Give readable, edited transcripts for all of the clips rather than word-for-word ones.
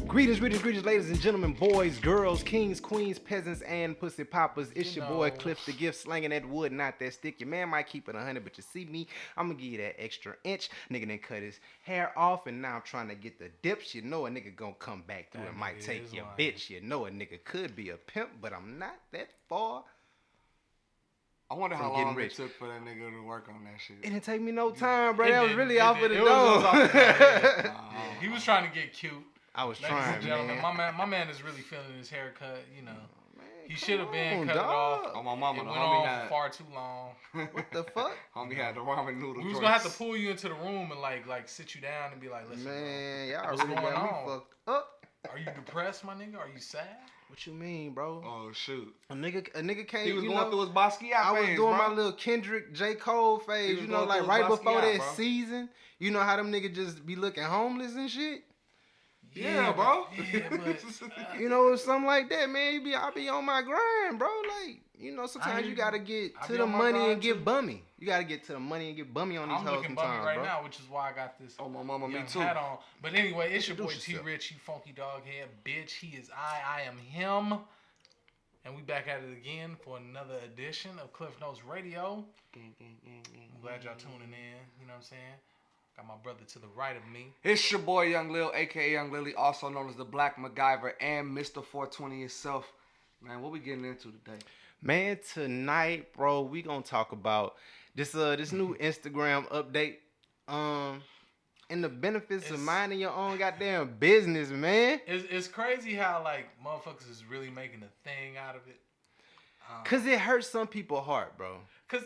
Greetings, ladies and gentlemen, boys, girls, kings, queens, peasants, and pussy poppers. It's your boy Cliff the Gift, slanging that wood, not that stick. Your man might keep it 100, but you see me, I'm gonna give you that extra inch. Nigga then cut his hair off, and now I'm trying to get the dips. You know a nigga gonna come back through and might take your bitch. You know a nigga could be a pimp, but I'm not that far. I wonder how long it took for that nigga to work on that shit. It didn't take me no time, bro. That was really off of the dome. He was trying to get cute. I was trying, man. My man is really feeling his haircut, you know. He should have been cut it off. Oh, my mama, it the went homie on had for far too long. What the fuck? Homie had the ramen noodle. We was gonna have to pull you into the room and like sit you down and be like, listen, man, bro, y'all what's really going got me on? fucked up. Are you depressed, my nigga? Are you sad? What you mean, bro? Oh shoot. A nigga came. He was going through his Basquiat phase, I was doing bro. my little Kendrick J. Cole phase, you know, like right before that season. You know how them niggas just be looking homeless and shit? Yeah, bro. Yeah, but you know, something like that, man. I be on my grind, bro. Like, you know, sometimes you gotta get to the money and get bummy. You gotta get to the money and get bummy on these hoes sometimes, I'm looking bummy right bro. now, which is why I got this. Oh, my mama, me too. Hat on. But anyway, it's your boy Introduce T yourself. Rich, you funky dog head bitch. He is I am him. And we back at it again for another edition of Cliff Notes Radio. I'm glad y'all tuning in. You know what I'm saying? Got my brother to the right of me. It's your boy Young Lil, aka Young Lily, also known as the Black MacGyver and Mr. 420 himself. Man, what we getting into today? Man, tonight, bro, we gonna talk about this new Instagram update. And the benefits of minding your own goddamn business, man. It's crazy how like motherfuckers is really making a thing out of it. Cause it hurts some people's heart, bro. Cause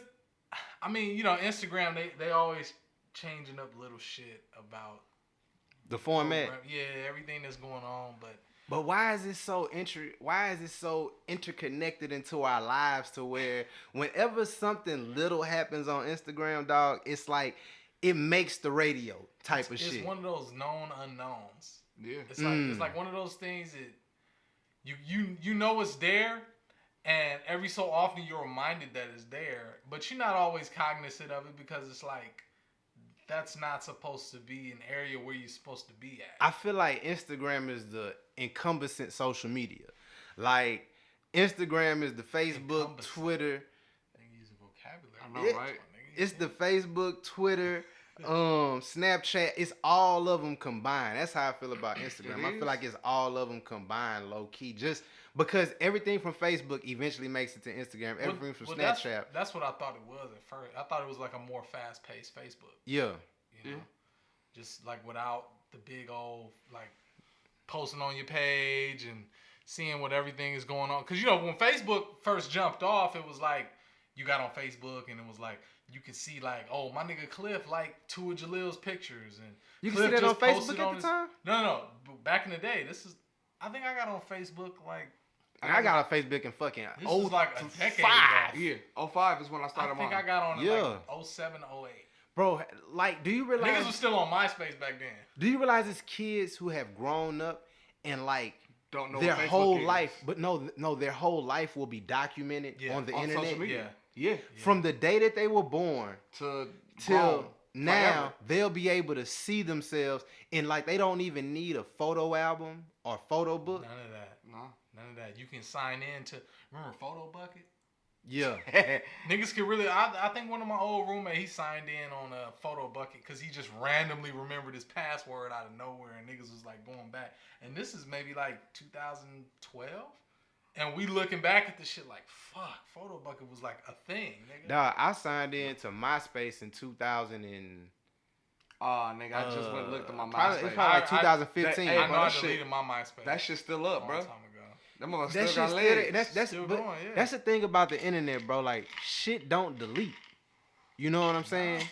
I mean, you know, Instagram they always changing up little shit about the format. Yeah, everything that's going on, but why is it so interconnected into our lives to where whenever something little happens on Instagram, dog, it's like it makes the radio type of shit. It's one of those known unknowns. Yeah. It's like one of those things that you know it's there, and every so often you're reminded that it's there, but you're not always cognizant of it because it's like that's not supposed to be an area where you're supposed to be at. I feel like Instagram is the encompassing social media. Like Instagram is the Facebook, Twitter. They use a vocabulary. I know, right? It's the Facebook, Twitter, Snapchat. It's all of them combined. That's how I feel about Instagram. I feel like it's all of them combined, low key. Just because everything from Facebook eventually makes it to Instagram. Everything from Snapchat. That's what I thought it was at first. I thought it was like a more fast-paced Facebook. Yeah. You know? Just like without the big old like posting on your page and seeing what everything is going on. Because you know when Facebook first jumped off, it was like you got on Facebook and it was like you could see like, oh, my nigga Cliff liked 2 of Jalil's pictures and you Cliff can see that on just Facebook at the time. No. Back in the day, I think I got on Facebook like. I got on Facebook in fucking This was like a decade 05. ago. Yeah, 05 is when I started. I think I got on in like 07, 08. Bro, like, do you realize niggas was still on MySpace back then? Do you realize it's kids who have grown up and like don't know their whole life, but no, their whole life will be documented on the internet. Social media. Yeah. From the day that they were born till now, forever. They'll be able to see themselves, and like they don't even need a photo album or photo book. None of that. No. None of that. You can sign in to remember Photo Bucket. Yeah. Niggas can really. I think one of my old roommates he signed in on a Photo Bucket because he just randomly remembered his password out of nowhere, and niggas was like going back. And this is maybe like 2012. And we looking back at this shit like, fuck, Photo Bucket was like a thing, nigga. Dog, I signed in to MySpace in 2000 and... nigga, I just went and looked at my Probably, MySpace. it's probably like 2015. I know I that deleted my MySpace. That shit's still up, bro. A long time ago. That motherfucker That still got shit legs. that's still but going, yeah. That's the thing about the internet, bro. Like, shit don't delete. You know what I'm saying?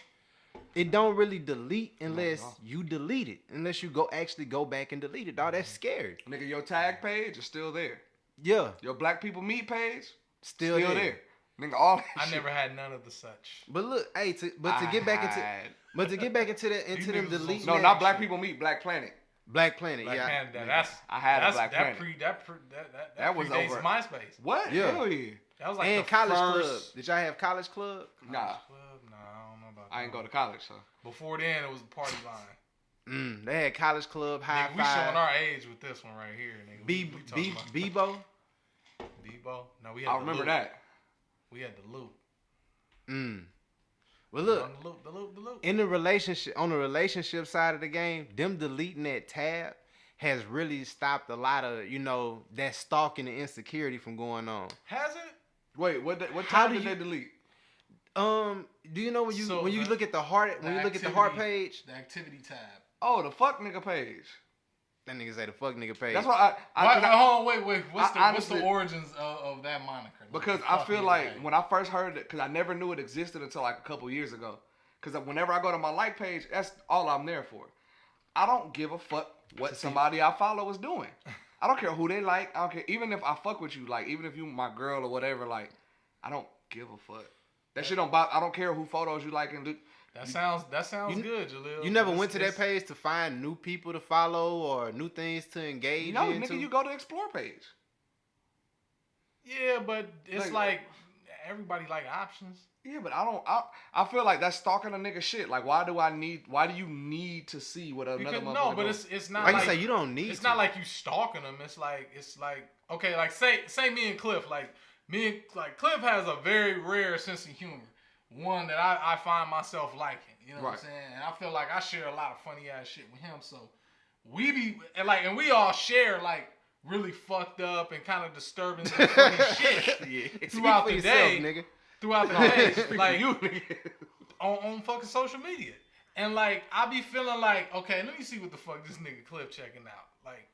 It don't really delete unless you delete it. Unless you actually go back and delete it, dog. That's scary. Nigga, your tag page is still there. Yeah. Your Black People Meet page Still there. Nigga, all that I shit. never had none of the such. But look, hey, to get back into them deleting. No, that not Black shit. People Meet, Black Planet. Black Planet, Black yeah. Planet, I had a Black Planet. That was predates over MySpace. What? Yeah. Hell yeah. That was like And the College first Club. Did y'all have College Club? Nah. College Club? Nah, I don't know about that. I ain't go to college, so. Before then, it was the Party Line. They had College Club, High Nigga, we Five. showing our age with this one right here, nigga. We talking about Bebo. Bebo. No, we had I remember loop. that. We had the loop. Well, look, On the loop. in the relationship, on the relationship side of the game, them deleting that tab has really stopped a lot of, that stalking and insecurity from going on. Has it? Wait, what How time do did they delete? Do you know when you So when you the- look at the heart when you look at the heart page? The activity tab. Oh, the fuck nigga page. That nigga say the fuck nigga page. That's why Hold on, wait. What's honestly- the origins of that moniker? Like, because the I fuck feel nigga like page? when I first heard it, because I never knew it existed until like a couple years ago. Because whenever I go to my like page, that's all I'm there for. I don't give a fuck what somebody I follow is doing. I don't care who they like. I don't care. Even if I fuck with you, like even if you my girl or whatever, like I don't give a fuck. That shit don't bother. I don't care who photos you like and do. That sounds good, Jaleel. You never went to that page to find new people to follow or new things to engage No, into? nigga, you go to explore page. Yeah, but it's like everybody like options. Yeah, but I feel like that's stalking a nigga shit. Like, why do you need to see what another motherfucker No, but doing? it's not Like like you say, you don't need. It's not like you stalking them. It's like okay, like say me and Cliff, Cliff has a very rare sense of humor, one that I find myself liking. You know what I'm saying? And I feel like I share a lot of funny ass shit with him. So we be and we all share like really fucked up and kind of disturbing and funny shit throughout the day. Nigga. Throughout the day, like you, nigga. on fucking social media. And like I be feeling like, okay, let me see what the fuck this nigga Cliff checking out. Like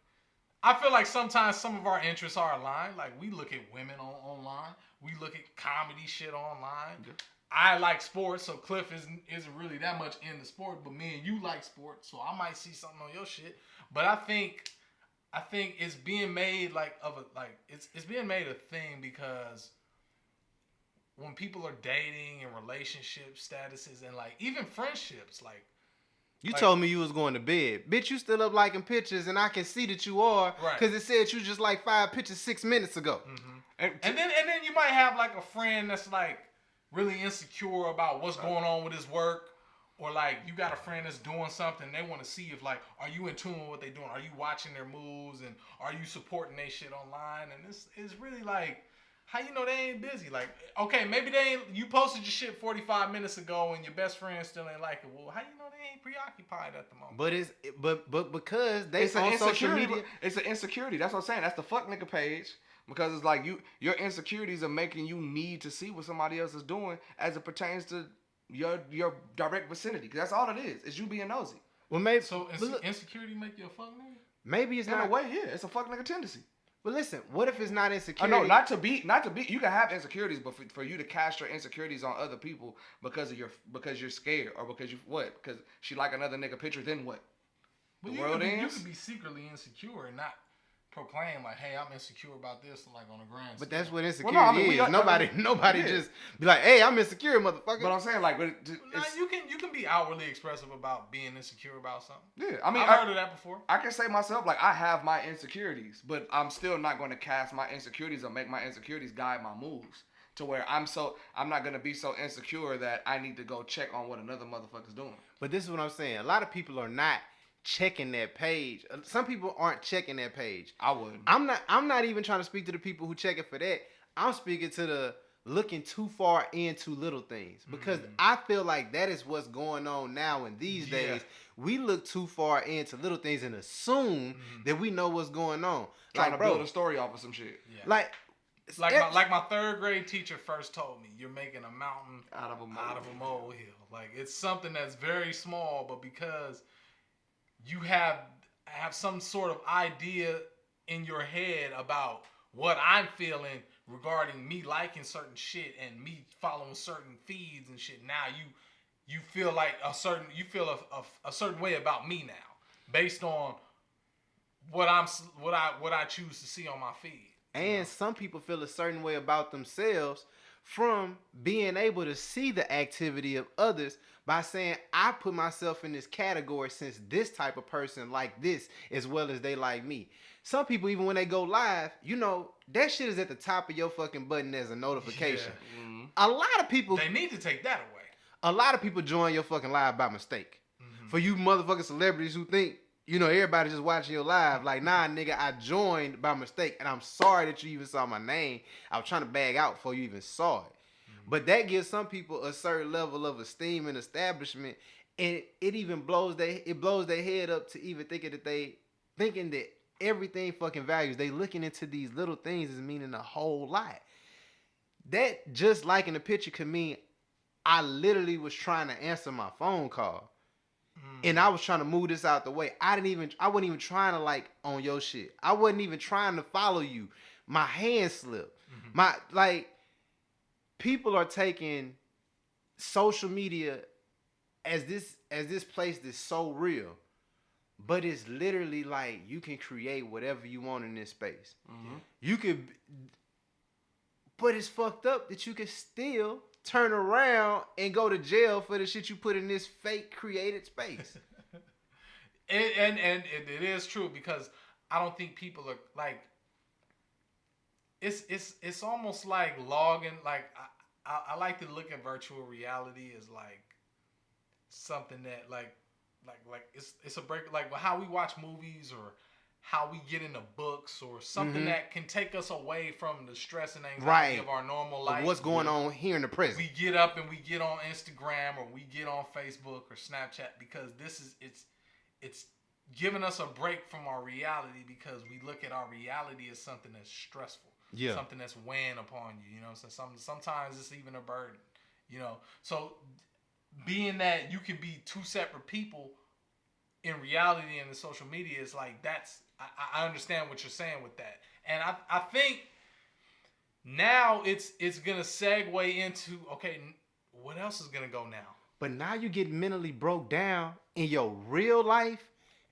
I feel like sometimes some of our interests are aligned. Like we look at women online, we look at comedy shit online. Yeah. I like sports, so Cliff isn't really that much into sport, but me and you like sports, so I might see something on your shit. But I think it's being made it's being made a thing because when people are dating and relationship statuses and like even friendships, like you told me you was going to bed, bitch. You still up liking pictures, and I can see that you are, right? Because it said you just like 5 pictures 6 minutes ago. Mm-hmm. And then you might have like a friend that's like really insecure about what's going on with his work, or like you got a friend that's doing something. They want to see if like, are you in tune with what they're doing? Are you watching their moves, and are you supporting their shit online? And it's really like, how you know they ain't busy? Like, okay, maybe you posted your shit 45 minutes ago and your best friend still ain't like it. Well, how you know they ain't preoccupied at the moment? But because they it's on social media, it's an insecurity. That's what I'm saying. That's the fuck nigga page. Because it's like your insecurities are making you need to see what somebody else is doing as it pertains to your direct vicinity. Because that's all it is you being nosy. Well, maybe so insecurity make you a fuck nigga? Maybe it's in not a way. Yeah, it's a fuck nigga tendency. But listen, what if it's not insecurity? No, not to be. You can have insecurities, but for you to cast your insecurities on other people because you're scared or because because she like another nigga picture, then what? But you could be secretly insecure and not proclaim like, hey, I'm insecure about this, like on a grand scale. But that's what insecurity is. Nobody just be like, hey, I'm insecure, motherfucker. But I'm saying like, you can be outwardly expressive about being insecure about something. Yeah, I mean, I've heard of that before. I can say myself like I have my insecurities, but I'm still not going to cast my insecurities or make my insecurities guide my moves to where I'm not going to be so insecure that I need to go check on what another motherfucker's doing. But this is what I'm saying. A lot of people are not checking that page. Some people aren't checking that page. I wouldn't. I'm not even trying to speak to the people who check it for that. I'm speaking to the looking too far into little things, because I feel like that is what's going on now in these days. We look too far into little things and assume that we know what's going on. Trying to build a story off of some shit. Yeah. Like my third grade teacher first told me, you're making a mountain out of a molehill. Like it's something that's very small, but because you have some sort of idea in your head about what I'm feeling regarding me liking certain shit and me following certain feeds and shit. Now you feel like a certain way about me now, based on what I choose to see on my feed. And some people feel a certain way about themselves from being able to see the activity of others by saying, I put myself in this category since this type of person like this as well as they like me. Some people, even when they go live, that shit is at the top of your fucking button as a notification. Yeah. A lot of people... They need to take that away. A lot of people join your fucking live by mistake. For you motherfucking celebrities who think, you know, everybody just watching your live. Like, nah, nigga, I joined by mistake. And I'm sorry that you even saw my name. I was trying to bag out before you even saw it. But that gives some people a certain level of esteem and establishment. And it even blows their head up to even thinking that everything fucking values. They looking into these little things as meaning a whole lot. That just liking the picture could mean I literally was trying to answer my phone call. And I was trying to move this out the way. I wasn't even trying to like on your shit. I wasn't even trying to follow you. My hand slipped. People are taking social media as this place that's so real. But it's literally like you can create whatever you want in this space. You could, but it's fucked up that you can still turn around and go to jail for the shit you put in this fake created space. and it is true, because I don't think people are like, it's almost like logging. Like I like to look at virtual reality as like something that like it's a break, like how we watch movies or how we get into books or something that can take us away from the stress and anxiety of our normal life. What's going on here in the present? We get up and we get on Instagram or we get on Facebook or Snapchat because it's giving us a break from our reality, because we look at our reality as something that's stressful, something that's weighing upon you. You know, so sometimes it's even a burden. You know, so being that you can be two separate people in reality and in social media, is like I understand what you're saying with that. And I think now it's gonna segue into, okay, what else is gonna go now? But now you get mentally broke down in your real life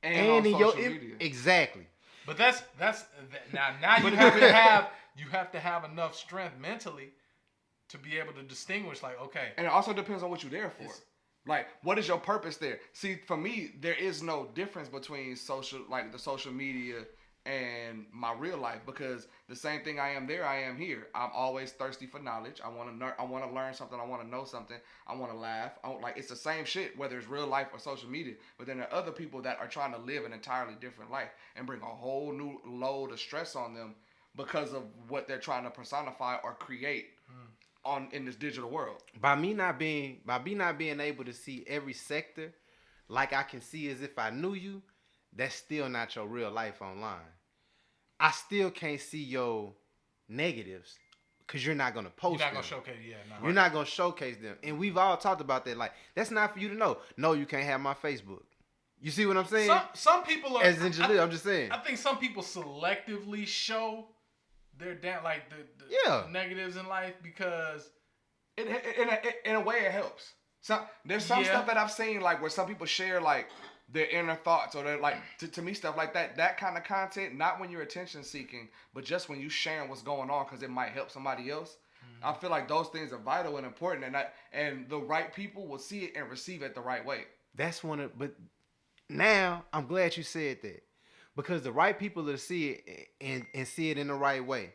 and in social media. Exactly. But that's now you have to have enough strength mentally to be able to distinguish, like, okay. And it also depends on what you're there for. Like, what is your purpose there? See, for me, there is no difference between the social media and my real life, because the same thing I am there, I am here. I'm always thirsty for knowledge. I want to learn something. I want to know something. I want to laugh. It's the same shit, whether it's real life or social media. But then there are other people that are trying to live an entirely different life and bring a whole new load of stress on them because of what they're trying to personify or create in this digital world. By me not being able to see every sector like I can see as if I knew you, that's still not your real life online. I still can't see your negatives because you're not gonna post. You're not them. Gonna showcase. Yeah, no. You're not gonna showcase them, and we've all talked about that. Like, that's not for you to know. No, you can't have my Facebook. You see what I'm saying? Some people are. As in Jaleel, I'm just saying. I think some people selectively show their the negatives in life because in a way it helps. There's some stuff that I've seen, like, where some people share like their inner thoughts, or they're like, to me, stuff like that kind of content, not when you're attention seeking, but just when you sharing what's going on because it might help somebody else. I feel like those things are vital and important, and the right people will see it and receive it the right way. But now I'm glad you said that, because the right people will see it and see it in the right way.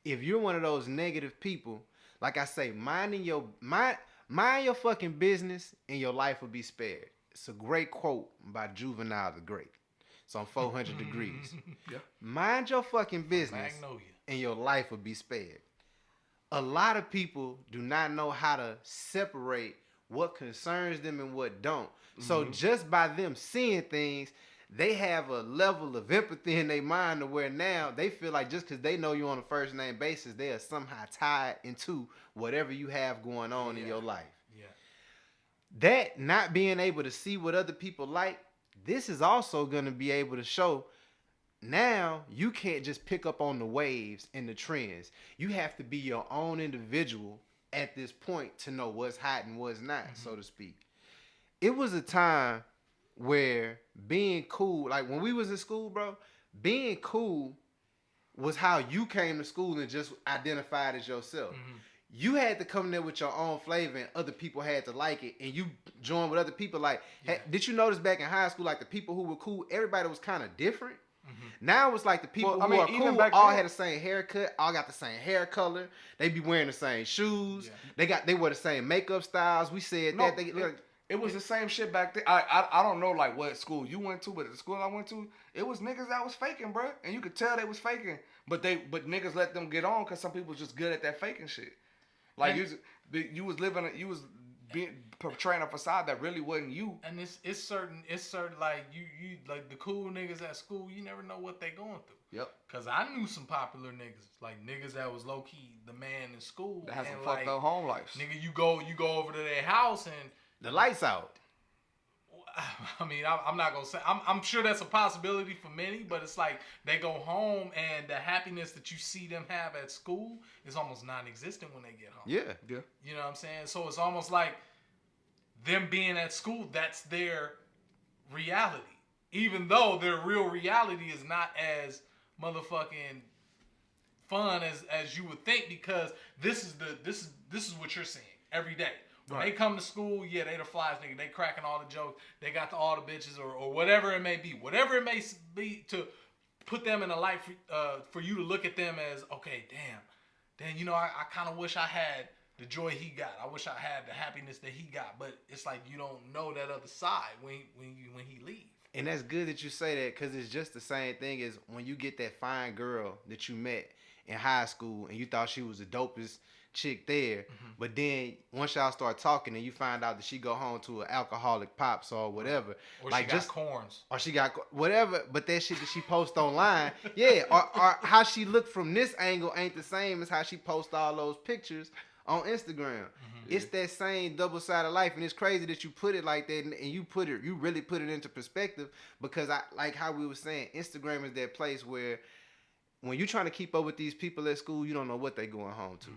If you're one of those negative people, like I say, mind your fucking business and your life will be spared. It's a great quote by Juvenile the Great. It's on 400 Degrees. Yeah. Mind your fucking business and your life will be spared. A lot of people do not know how to separate what concerns them and what don't. So just by them seeing things, they have a level of empathy in their mind to where now they feel like just because they know you on a first name basis, they are somehow tied into whatever you have going on in your life. Yeah. That not being able to see what other people like, this is also going to be able to show now you can't just pick up on the waves and the trends. You have to be your own individual at this point to know what's hot and what's not, so to speak. It was a time where being cool, like when we was in school, bro, being cool was how you came to school and just identified as yourself. You had to come there with your own flavor, and other people had to like it, and you joined with other people. Like, did you notice back in high school, like the people who were cool, everybody was kind of different? Now it's like the people who are cool all had the same haircut, all got the same hair color. They be wearing the same shoes. They wear the same makeup styles. We said that. It was the same shit back then. I don't know like what school you went to, but the school I went to, it was niggas that was faking, bro, and you could tell they was faking. But niggas let them get on because some people was just good at that faking shit. Like you was portraying a facade that really wasn't you. And it's certain like you like the cool niggas at school, you never know what they going through. Yep. Cause I knew some popular niggas, like niggas that was low key the man in school. That has some like, fucked up home lives. Nigga, you go over to their house and the lights out. I mean, I'm not gonna say. I'm sure that's a possibility for many, but it's like they go home and the happiness that you see them have at school is almost non-existent when they get home. Yeah. You know what I'm saying? So it's almost like them being at school, that's their reality, even though their real reality is not as motherfucking fun as you would think, because this is what you're seeing every day. When they come to school, yeah, they the flies nigga. They cracking all the jokes. They got all the bitches or whatever it may be. Whatever it may be to put them in a light for you to look at them as, okay, damn, you know, I kind of wish I had the joy he got. I wish I had the happiness that he got. But it's like you don't know that other side when he leaves. And that's good that you say that, because it's just the same thing as when you get that fine girl that you met in high school and you thought she was the dopest chick there, but then once y'all start talking and you find out that she go home to an alcoholic pops or whatever, or like she got corns, or she got whatever, but that shit that she posts online, yeah, or how she look from this angle ain't the same as how she posts all those pictures on Instagram. It's that same double-sided life, and it's crazy that you put it like that, and you really put it into perspective, because I like how we were saying, Instagram is that place where when you're trying to keep up with these people at school, you don't know what they going home to.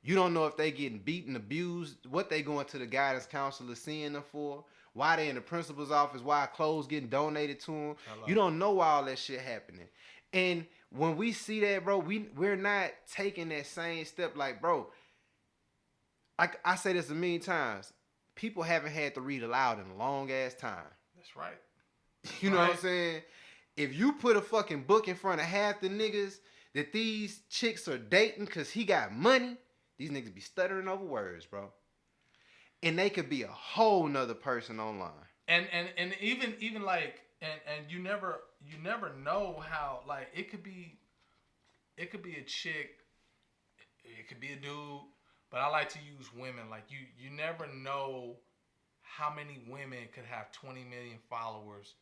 You don't know if they getting beaten, abused, what they going to the guidance counselor seeing them for, why they in the principal's office, why clothes getting donated to them. You don't know why all that shit happening. And when we see that, bro, we're not taking that same step. Like, bro, like I say this a million times, people haven't had to read aloud in a long ass time. That's right. You know what I'm saying? If you put a fucking book in front of half the niggas that these chicks are dating because he got money, these niggas be stuttering over words, bro. And they could be a whole nother person online. And even like and you never know how, like, it could be a chick, it could be a dude, but I like to use women. Like you never know how many women could have 20 million followers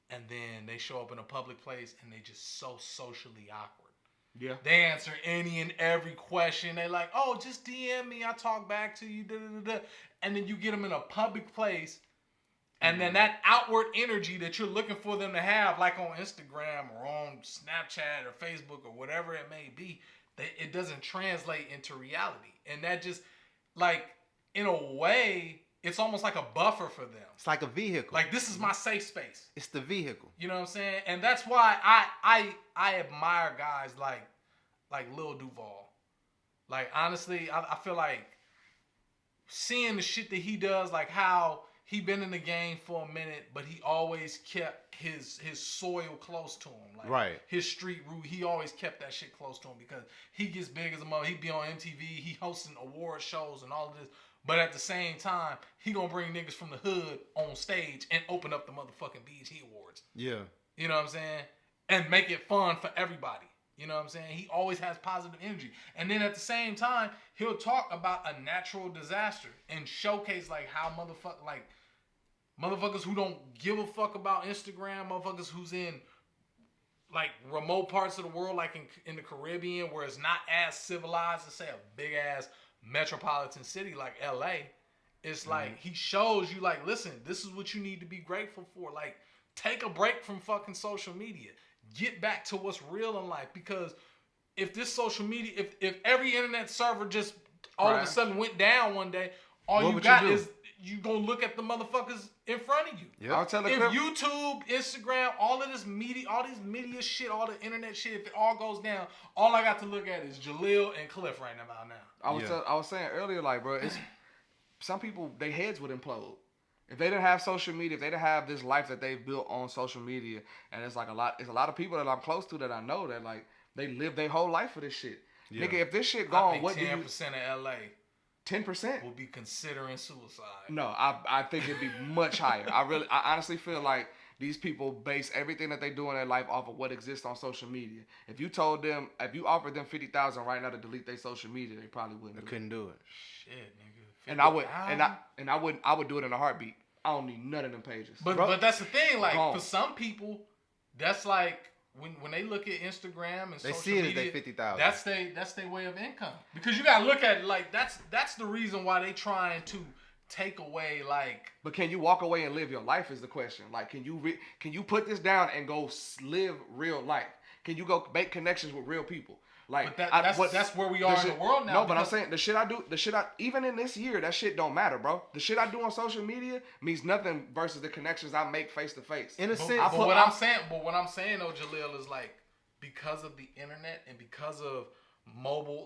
and then they show up in a public place and they just so socially awkward. Yeah. They answer any and every question. They like, oh, just DM me. I'll talk back to you. And then you get them in a public place. And then that outward energy that you're looking for them to have, like on Instagram or on Snapchat or Facebook or whatever it may be, it doesn't translate into reality. And that just, like, in a way, it's almost like a buffer for them. It's like a vehicle. Like, this is my safe space. It's the vehicle. You know what I'm saying? And that's why I admire guys like Lil Duval. Like, honestly, I feel like seeing the shit that he does, like how he been in the game for a minute, but he always kept his soil close to him. Like, right. His street root, he always kept that shit close to him because he gets big as a mother. He be on MTV, he hosting award shows and all of this. But at the same time, he gonna bring niggas from the hood on stage and open up the motherfucking BET Awards. Yeah. You know what I'm saying? And make it fun for everybody. You know what I'm saying? He always has positive energy. And then at the same time, he'll talk about a natural disaster and showcase like how motherfuckers who don't give a fuck about Instagram, motherfuckers who's in like remote parts of the world, like in the Caribbean, where it's not as civilized as, say, a big ass metropolitan city like LA. It's like he shows you, like, listen, this is what you need to be grateful for. Like, take a break from fucking social media. Get back to what's real in life. Because if this social media, if every internet server just all of a sudden went down one day, all you got is you gonna look at the motherfuckers in front of you. Yep. I'll tell If YouTube, Instagram, all of this media, all these media shit, all the internet shit, if it all goes down, all I got to look at is Jaleel and Cliff right about now. I was saying earlier, like, bro, it's some people, their heads would implode if they didn't have social media. If they didn't have this life that they've built on social media, and it's a lot of people that I'm close to that I know that, like, they live their whole life for this shit. Yeah. Nigga, if this shit gone, what do you? 10% of LA. 10%? will be considering suicide. No, I think it'd be much higher. I honestly feel like these people base everything that they do in their life off of what exists on social media. If you offered them 50,000 right now to delete their social media, they probably wouldn't. I couldn't do it. Shit, nigga. And I would do it in a heartbeat. I don't need none of them pages. But that's the thing. Like Gone. for some people, that's like when they look at Instagram and They social see it as media, they 50,000. That's their way of income. Because you gotta look at it like that's the reason why they trying to take away like. But can you walk away and live your life is the question. Like, can you put this down and go live real life? Can you go make connections with real people? Like, but that's where we are in the world now. No, but I'm saying the shit I even in this year, that shit don't matter, bro. The shit I do on social media means nothing versus the connections I make face to face. In a sense, But what I'm saying though, Jaleel, is like because of the internet and because of mobile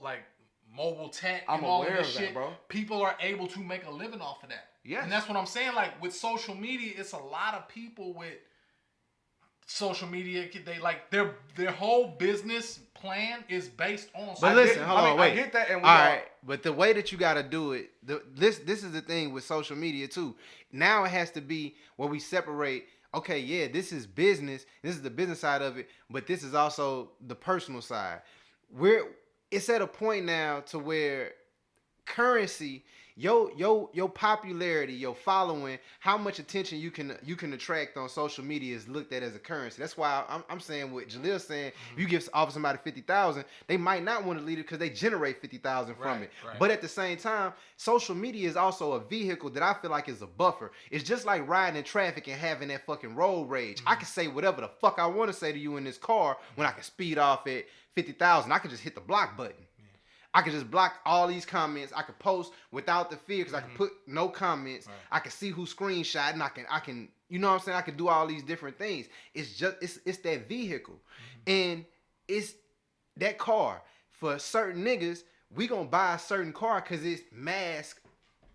tech and all of this shit, bro. People are able to make a living off of that. Yes. And that's what I'm saying. Like with social media, it's a lot of people with social media. They like their whole business plan is based on. But listen, hold on, wait. I get that, and all right, but the way that you got to do it, this is the thing with social media too. Now it has to be where we separate. Okay, yeah, this is business. This is the business side of it, but this is also the personal side. It's at a point now to where currency, your popularity, your following, how much attention you can attract on social media is looked at as a currency. That's why I'm saying what Jaleel's saying. If you offer somebody 50,000, they might not want to leave it because they generate 50,000 from it. Right. But at the same time, social media is also a vehicle that I feel like is a buffer. It's just like riding in traffic and having that fucking road rage. I can say whatever the fuck I want to say to you in this car when I can speed off at 50,000. I can just hit the block button. I can just block all these comments. I can post without the fear because I can put no comments. Right. I can see who screenshot and I can you know what I'm saying? I can do all these different things. It's just it's that vehicle. And it's that car. For certain niggas, we gonna buy a certain car because it's mask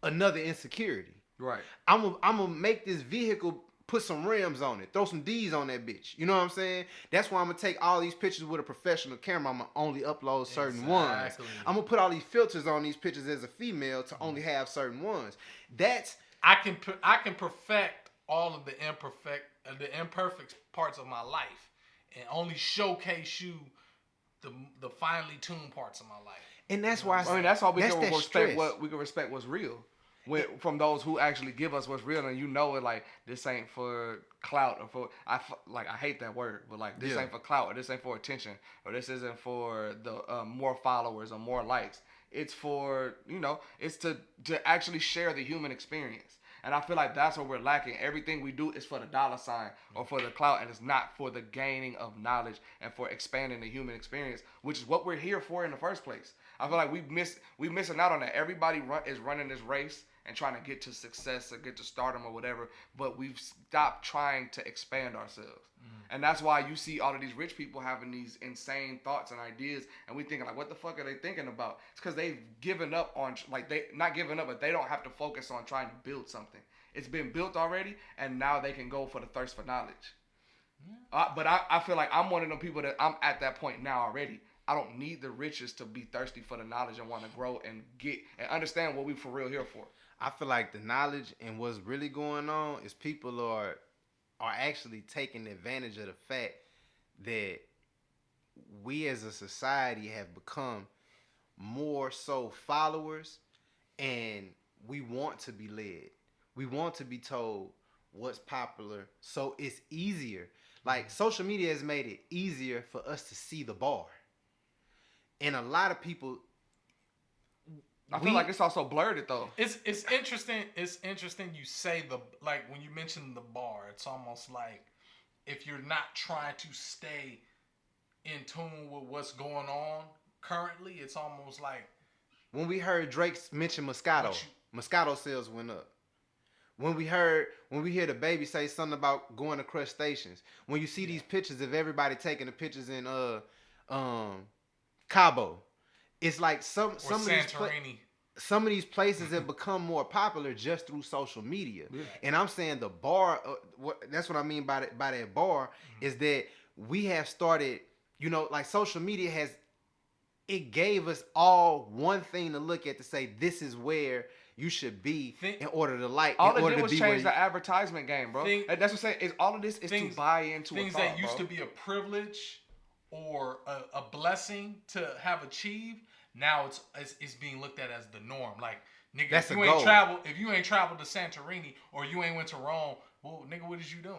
another insecurity. Right. I'm gonna make this vehicle put some rims on it, throw some D's on that bitch. You know what I'm saying? That's why I'm gonna take all these pictures with a professional camera. I'm gonna only upload certain ones. I'm gonna put all these filters on these pictures as a female to only have certain ones. I can perfect all of the imperfect parts of my life and only showcase you the finely tuned parts of my life. And that's why I mean that's all we can respect. We can respect what's real. From those who actually give us what's real, and you know it, like this ain't for clout or for I hate that word, but like this ain't for clout or this ain't for attention or this isn't for the more followers or more likes. It's for it's to actually share the human experience, and I feel like that's what we're lacking. Everything we do is for the dollar sign or for the clout, and it's not for the gaining of knowledge and for expanding the human experience, which is what we're here for in the first place. I feel like we missing out on that. Everybody is running this race and trying to get to success or get to stardom or whatever, but we've stopped trying to expand ourselves. And that's why you see all of these rich people having these insane thoughts and ideas, and we thinking like, what the fuck are they thinking about? It's because they've given up on, they not given up, but they don't have to focus on trying to build something. It's been built already, and now they can go for the thirst for knowledge. But I feel like I'm one of them people that I'm at that point now already. I don't need the riches to be thirsty for the knowledge and want to grow and get and understand what we for real here for. I feel like the knowledge and what's really going on is people are actually taking advantage of the fact that we as a society have become more so followers, and we want to be led. We want to be told what's popular, so it's easier. Like social media has made it easier for us to see the bar. And a lot of people, I feel like it's also blurred it though. It's interesting. It's interesting you say when you mention the bar, it's almost like if you're not trying to stay in tune with what's going on currently, it's almost like when we heard Drake mention Moscato, Moscato sales went up. When we hear the baby say something about going to crustaceans, when you see these pictures of everybody taking the pictures in Cabo, it's like some of these places have become more popular just through social media. Yeah. And I'm saying the bar, that's what I mean by that bar, is that we have started, like social media has it gave us all one thing to look at to say this is where you should be in order to like. All in it order did to was be change where the advertisement game, bro. That's what I'm saying. Is all of this is to buy into things a thought, that used bro. to be a privilege or a blessing to have achieved. Now it's being looked at as the norm. Like, nigga, That's if a you ain't goal. traveled to Santorini or you ain't went to Rome, well, nigga, what is you doing?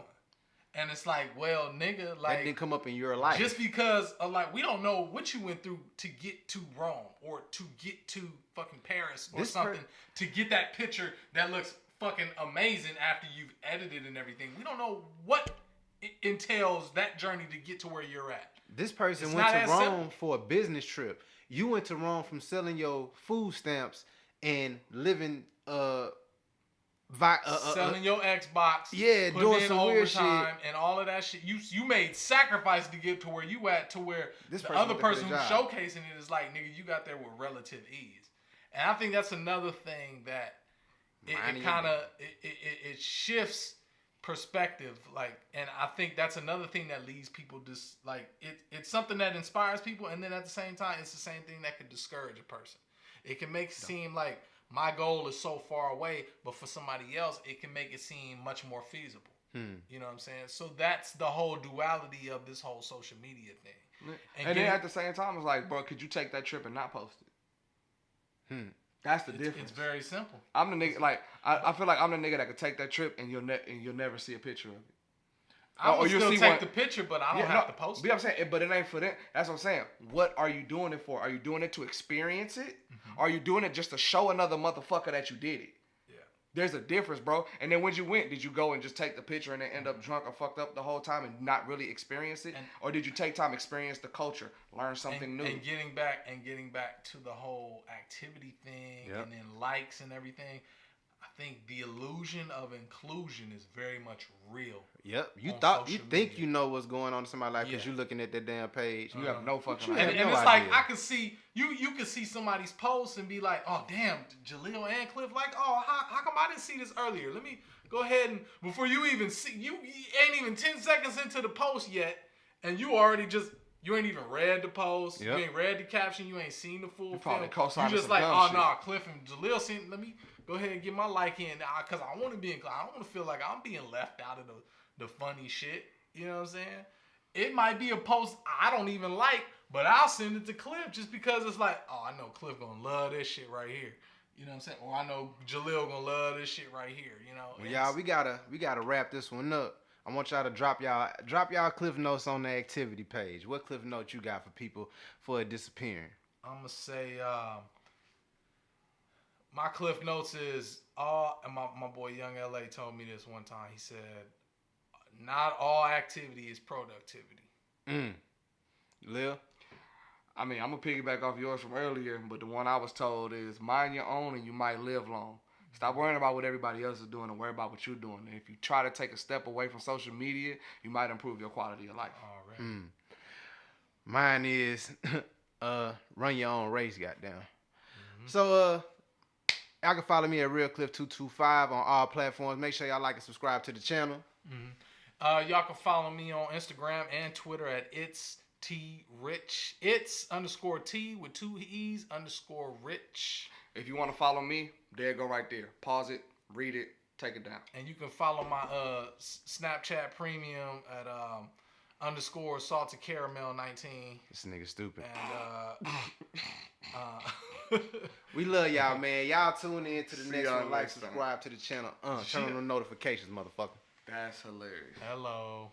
And it's like, well, nigga, like, that didn't come up in your life. just because, like, we don't know what you went through to get to Rome or to get to fucking Paris or something, to get that picture that looks fucking amazing after you've edited and everything. We don't know what it entails that journey to get to where you're at. This person It's went not to as Rome simple. for a business trip. You went to Rome from selling your food stamps and living selling your Xbox, yeah, putting doing in some weird overtime and all of that shit. You made sacrifice to get to where you at, to where This the person other went there for person the who's job. showcasing it is like, nigga, you got there with relative ease. And I think that's another thing that Minding it your kind of it shifts perspective. Like, and I think that's another thing that leads people just like it's something that inspires people, and then at the same time, it's the same thing that could discourage a person. It can make it seem like my goal is so far away, but for somebody else, it can make it seem much more feasible. You know what I'm saying? So that's the whole duality of this whole social media thing. And then at the same time, it's like, bro, could you take that trip and not post it? That's the difference. It's very simple. I'm the nigga. Like, I feel like I'm the nigga that could take that trip and you'll never see a picture of it. I will you'll still see take one- the picture, but I don't have to post But it. I'm saying, but it ain't for that. That's what I'm saying. What are you doing it for? Are you doing it to experience it? Or are you doing it just to show another motherfucker that you did it? Yeah. There's a difference, bro. And then when you went, did you go and just take the picture and then end up drunk or fucked up the whole time and not really experience it? Or did you take time, experience the culture, learn something new? And getting back to the whole activity thing, and then likes and everything. I think the illusion of inclusion is very much real. Yep. You think media. you know what's going on in somebody's life because you're looking at that damn page. You have no fucking you idea. have And no it's like idea. I could see you could see somebody's post and be like, oh damn, Jaleel and Cliff, like, oh how come I didn't see this earlier? Let me go ahead and before you even see you ain't even 10 seconds into the post yet, and you already you ain't even read the post, you ain't read the caption, you ain't seen the full film. You just like, oh no, Cliff and Jaleel seen. Let me go ahead and get my like in because I want to be. I don't want to feel like I'm being left out of the funny shit. You know what I'm saying? It might be a post I don't even like, but I'll send it to Cliff just because it's like, oh, I know Cliff gonna love this shit right here. You know what I'm saying? Or I know Jaleel gonna love this shit right here. You know? Well, y'all, we gotta wrap this one up. I want y'all to drop y'all Cliff Notes on the activity page. What Cliff Note you got for people for it disappearing? I'm gonna say my Cliff Notes is all. And my boy Young LA told me this one time. He said, "Not all activity is productivity." Lil? I mean, I'm gonna piggyback off yours from earlier, but the one I was told is mind your own and you might live long. Stop worrying about what everybody else is doing and worry about what you're doing. And if you try to take a step away from social media, you might improve your quality of life. Already. Mine is run your own race, goddamn. So y'all can follow me at RealCliff225 on all platforms. Make sure y'all like and subscribe to the channel. Y'all can follow me on Instagram and Twitter at It's T Rich. It's _T with 2 E's _Rich. If you want to follow me, there go right there. Pause it, read it, take it down. And you can follow my Snapchat Premium at _Salted Caramel 19. This nigga stupid. And We love y'all, man. Y'all tune in to the See next y'all one. Like, next time. subscribe to the channel. Turn on the notifications, motherfucker. That's hilarious. hello.